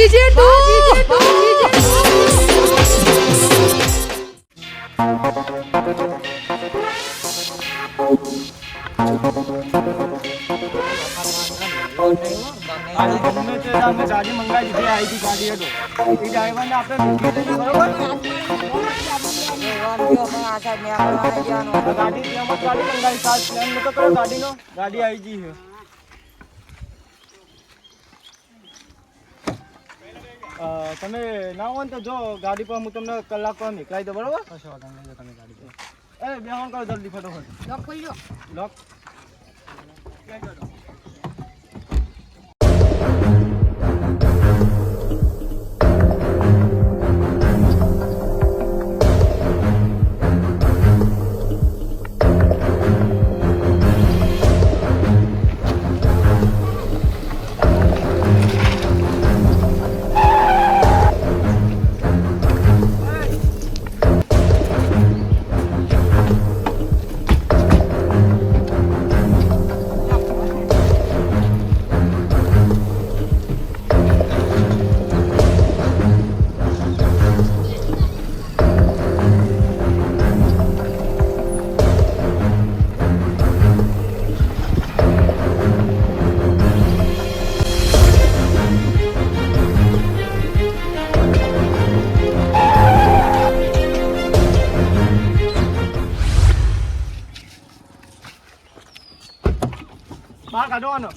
DJ 2 ગાડી મંગાવી દીધી આવી હતી ગાડી હતો એ ડ્રાઈવરને આપણે મૂકી દઈએ બરોબર ગાડી ત્યાં ગાડી મંગાવી સાત પ્લાન નતો કર્યો ગાડીનો ગાડી આવી ગઈ છે તમે ના હોય ને તો જો ગાડી પર હું તમને કલાક પર નીકળાવી દઉં બરોબર તમે ગાડી પર બે ફોન કરો જલ્દી ફટોફટ લોક ખોલી લો લોક બહાર કાઢવાનો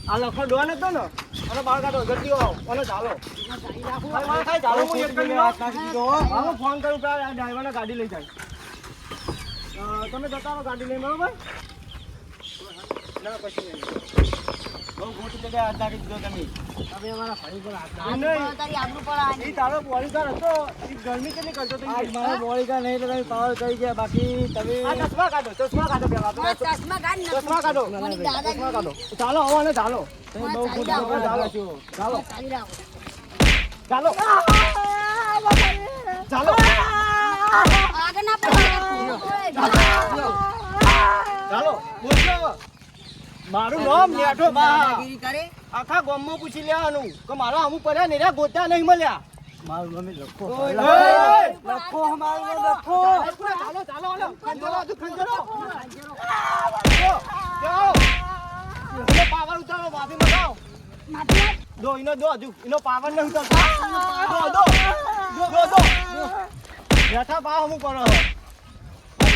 આ લખો ડોન હતો ને અને બહાર કાઢો જલ્દી આવો અને ચાલો ચાલો હું એક કરી ફોન કરું કે આ ડ્રાઈવરને ગાડી લઈ જાય તમે જતા આવો ગાડી લઈ બરોબર ના પછી નહીં બહુ ખોટી જગ્યાએ હાથ નાખી દીધો તમે તમે અમારા ભાઈ પર હાથ નાખી તારો બોડીગાર હતો એ ગરમી કેટલી કરતો હતો મારો બોડીગાર નહીં તો તમે પાવર કરી ગયા બાકી તમે ચશ્મા કાઢો પેલા ચશ્મા કાઢો ચાલો આવો ને ચાલો તમે બહુ ખોટી જગ્યાએ ચાલો છો ચાલો ચાલો ચાલો ચાલો બોલો મારું નામ નેઠો બા આખા ગામમાં પૂછી લેવાનું કે મારા અમુક પડ્યા ને ગોતા નહીં મળ્યા મારું નામ લખો લખો મારું નામ લખો ચાલો ચાલો ખંજરો પાવર ઉતારો માફી મંગાવો દો હજુ એનો પાવર નહીં ઉતારતો દો બેઠા પા અમુક પડો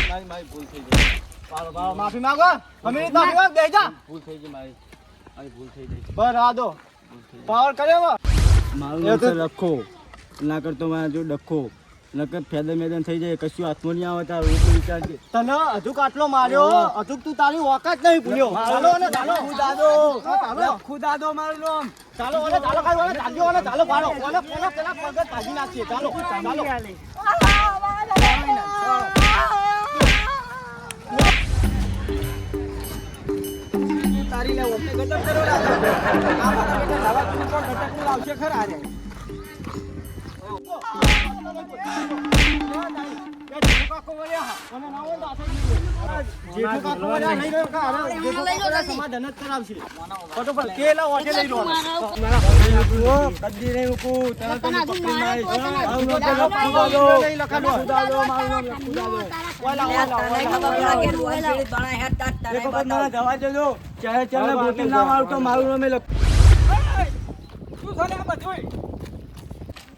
મારી ભૂલ થઈ ગઈ પાલો માફી માંગો અમે તો બેસી જા ભૂલ થઈ ગઈ મારી ભૂલ થઈ ગઈ બસ આ દો પાવર કર્યો મારું નામ છે લખો ના કરતો મારા જો ડખો નકર ફેદે મેદન થઈ જાય કશું હાથમાં નહીં આવે તાર રોજ વિચારજે તને હજુ કાટલો માર્યો હજુ તું તારી ઓકાત નહીં ભૂલ્યો ચાલો ને ચાલો ખુદાદો મારું નામ ચાલો અને ચાલો કાઢો અને ચાલજો અને ચાલો પાડો અને પેલા પગ કાઢી નાખીએ ચાલો તારી લે ઓકે ગટક કરો આ મારા બેટા દવા તું કોણ ગટક નું આવશે ખરા રે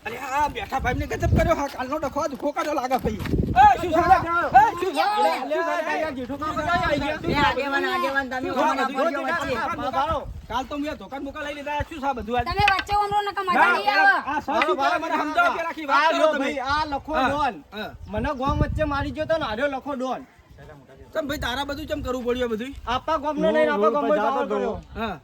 અરે હા બેઠા ભાઈ ને ગજબ કર્યો હા કાલનો ડખો ખોકાડો લાગે ભાઈ શું કાલ તો મેં દુકાન મુકા લઈ લીધા શું છે બધું તમે વચ્ચે ઓમરો ન કમાઈ આવો આ શું કરે મને સમજાવો કે રાખી વાત કરો ભાઈ આ લખો ડોન મને ગોમ વચ્ચે મારી ગયો તો ને આર્યો લખો ડોન કેમ ભાઈ તારા બધું કેમ કરવું પડ્યું બધું આપા ગોમને નહીં આપા ગોમ જાતો કર્યો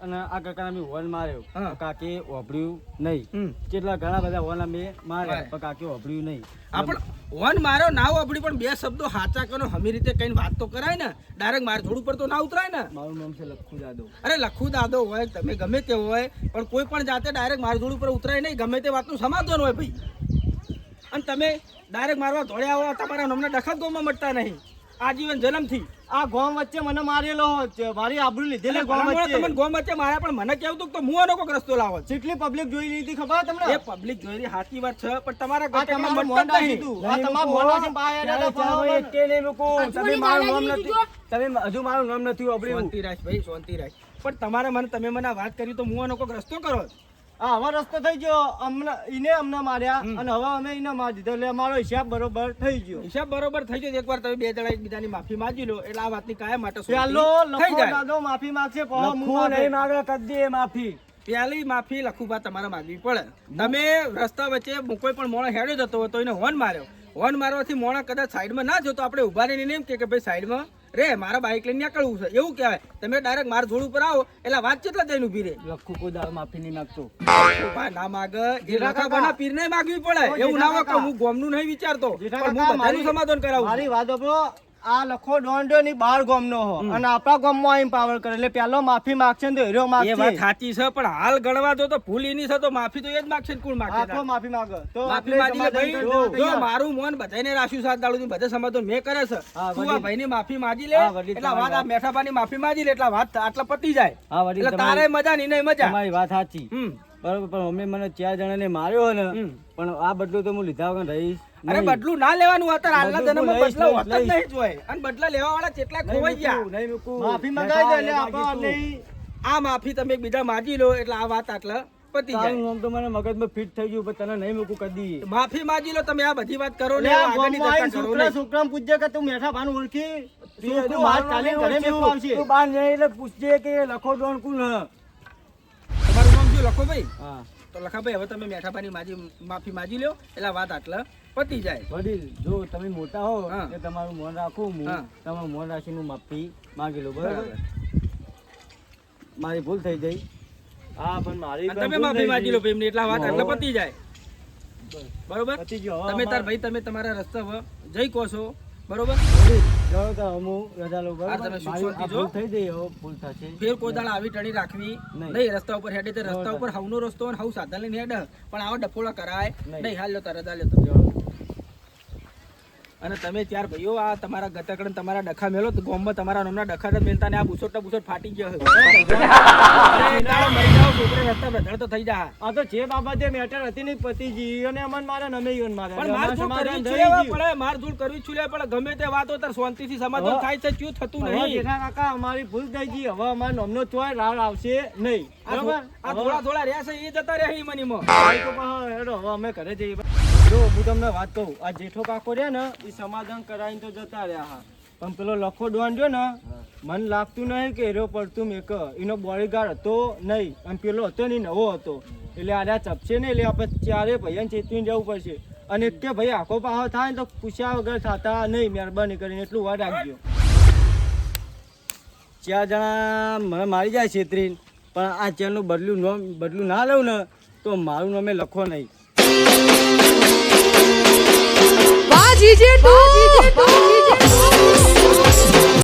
અને આ કાકા મે હોલ માર્યો કાકે ઓબળ્યું નહીં કેટલા ઘણા બધા હોલ મે માર્યા પણ કાકે ઓબળ્યું નહીં આપણ હોન માર્યો ના ઓબળી પણ બે શબ્દો હાચા કરો હમી રીતે કઈ વાત તો કરાય ને ડાયરેક્ટ માર થોડું પર તો ના ઉતરાય ને મારું નામ છે લખુ દાદો અરે લખુ દાદો હોય તમે ગમે તે હોય પણ કોઈ પણ જાતે ડાયરેક્ટ માર થોડું પર ઉતરાય નહીં ગમે તે વાતનું સમાધાન હોય ભાઈ અને તમે ડાયરેક્ટ મારવા ધોળ્યા આવો તમારા નામના દખત ગોમાં મળતા નહીં આજીવન જન્મથી આ ગોમ વચ્ચે મને મારેલો છે, મારી આબરૂ લીધેલી ગોમ વચ્ચે. તમને ગોમ વચ્ચે માર્યા પણ મને કેવું તું કે હું આનો કોક રસ્તો લાવો. જેટલી પબ્લિક જોઈ લીધી ખબર તમને? એ પબ્લિક જોઈ રહી સાચી વાત છે પણ તમારા આ તમારું મોન રાખી તું. આ તમારું મોન રાખીને પાયા હતા. એટલે નહીં મૂકું. તમે મારું નામ નથી, તમે હજુ મારું નામ નથી વાપર્યું. શાંતિ રાખ ભાઈ, શાંતિ રાખ. પણ તમારે મને તમે મને વાત કરી તો હું આનો કોક રસ્તો કરો. આ હવે રસ્તો થઈ ગયો. ઈને અમને માર્યા અને હવે અમે ઈને મારી દીધો એટલે અમારો હિસાબ બરોબર થઈ ગયો. હિસાબ બરોબર થઈ ગયો. એકવાર તમે બે જણા એકબીજાની માફી માંગી લો એટલે આ વાતની કાયમ માટે ચાલો થઈ લખો જાય. દાદો માફી માંગશે લખું નહીં માગે કદી માફી. પહેલી માફી લખુભા તમારે માંગવી પડે. તમે રસ્તા વચ્ચે કોઈ પણ મોણો હેડ્યો જતો હોય તો એને હોર્ન માર્યો. હોર્ન મારવાથી મોણો કદાચ સાઈડમાં ના જો તો આપણે ઉભા રહીને એમ કે ભાઈ સાઈડમાં રે, મારા બાઇક લઈને નીકળવું છે એવું કહેવાય. તમે ડાયરેક્ટ મારા જોડ ઉપર આવો એટલે વાત કેટલા જઈને ઉભી રહે. લખું કોઈ દાળ માફી નહીં માંગતો. ભાઈ ના માગે એ લખાભાના પીરને માગવી પડે. એવું ના હોય કે હું ગોમનું નહીં વિચારતો પણ હું બધાનું સમાધાન કરાવું. મારી વાત સાંભળો. આ લખો દોંડો ની 12 ગામનો હો અને આપણા ગામમાં આવીને પાવર કરે એટલે પેલો માફી માંગશે ને તો હીરો એ વાત માંગશે. સાચી છે પણ હાલ ગણવા દો તો ભૂલ એની છે તો માફી તો એ જ માગશે ને કોણ માગશે. આખો માફી માંગે તો માફી આપણે માંગી લે સમાધાન ભાઈ. કરી દેવા જો તૈયાર. મારું મોન બધાને રાખ્યું સાત દાડું બધે સમાધાન મેં કરે છે. હા, તું આ વડીલ. ભાઈની માફી માંગી લે હા, વડીલ, એટલે વાત તમારી આ મેઠાભાની માફી માંગી લે એટલે વાત આટલા પતી જાય. હા વડીલ, એટલે તારે મજા ની નહીં મજા. તમારી વાત સાચી. હમ. બરોબર, પણ અમે મને 4 જણાને માર્યો ને હમ. પણ આ બદલું તો હું લીધા વગર રહીશ અરે નહીં. બદલું ના લેવાનું અત્યારે હાલના બદલું જન્મમાં લઈશ, બદલા હોતા જ લઈશ. નહીં જોય. અને બદલા લેવા વાળા કેટલા નહીં ખોવાઈ ગયા. મૂકું, નહીં મૂકું. માફી મંગાવી દે એટલે મેઠા, આપણે માગી તું. આ માફી તમે એકબીજા માગી લો એટલે આ વાત આટલા પતી તારું જાય. નામ તો મને મગજમાં ફિટ થઈ ગયું પણ તને નહીં મૂકું કદી. માફી માગી લો તમે આ બધી વાત કરો ને એટલે આ આગળની ગામમાં ચર્ચા આવીને કરો છોકરા નહીં. છોકરાને પૂછજે કે તું મેઠા ભાન ઓળખી તું છોકરું મારું હાથ ચાલીને ઘરે નામ મેકવા આવશે. તું બહાર જઈ એટલે પૂછજે કે લખો ડોન કોણ હ? તમારું નામ શું લખો ભાઈ? હા તો લખાભાઈ હવે તમે મેઠાભાની માફી માગી લો એટલે વાત આટલા પતી જાય. વડીલ, જો તમે મોટા હો હા. કે તમારું મોન રાખું હું હા. તમારું મોન રાખીને હું માફી માગી લો. બરાબર, બરાબર. મારી ભૂલ થઈ જઈ. હા પણ મારી અને તમે માફી માગી લો ભાઈ એમની એટલે આ વાત આટલા પતી જાય. બરોબર? પતી ગયો. હવે તમે તાર અમારે- ભાઈ તમે તમારા રસ્તા પર જઈ કહો છો. બરોબર? જાઓ તો હું રજા લઉં. હા, બરાબર, તમે સુખ મારી શાંતિ આ જો. ભૂલ થઈ જઈ, હવે ભૂલ થશે. ફેર કોઈ દાડા આવી ટણી રાખવી નહીં. નહીં. રસ્તા ઉપર હેડે તો રસ્તા ઉપર હવનો રસ્તો અને હવ સાધન લઈને હેડે પણ આવા ડફોળા કરાય નહીં. નહીં. હાલ લો તાર રજા લ્યો તમે. અને તમે ચાર ભાઈઓ આ તમારા ગતકડે તમારા ડખા મેલો તો ગામમાં તમારા નામના ડખા જ મેલતા ને આ બુસોટ ફાટી ગયો છે. અરે, દાડો મરી જાઓ, છોકરો રસ્તા બધાડો તો થઈ જાય. આ તો જે બાબતે મેટર હતી ને પતિજી અને અમન મારે ને અમે ઈવન મારે પણ માર અમારું ધૂળ કરવી સમાધાન જ થઈ છે હવે ગયું. પડે, માર ધૂળ કરવી જ છે પડે. ગમે તે વાતો તાર શાંતિથી સમાધાન હવે- થાય છે ક્યું થતું હવે નહીં. જેઠા કાકા અમારી ભૂલ થઈ ગઈ. હવે અમારા નામનો ચોય રાડ આવશે નહીં. બરાબર? આ થોડા થોડા રહ્યા છે એ જતા રહ્યા ઈ મનીમાં. ભાઈ તો પણ હેડો, હવે અમે ઘરે જઈએ. જો હું તમને વાત કહું, આ જેઠો કાકો રહ્યા ને એ સમાધાન કરાવીને તો જતા રહ્યા હા પણ પેલો લખો ડોન રહ્યો ને મને લાગતું નહીં કે એરો પડતું મેક એનો બોડીગાર્ડ હતો નહીં અને પેલો હતો ને ઈ નવો હતો એટલે આર્યા ચપશે ને એટલે આપણે ચારે ભાઈઓને ચેતવીને જવું પડશે અને એક કે ભાઈ આખો પાહો થાય ને તો પૂછ્યા વગર થતા નહીં. મહેરબાની કરીને એટલું વાર રાખજો. 4 જણા મને મારી જાય છેતરીને પણ આ ચેનનું બદલું ના લઉં ને તો મારું નામે લખો નહીં. બાજી જેઠું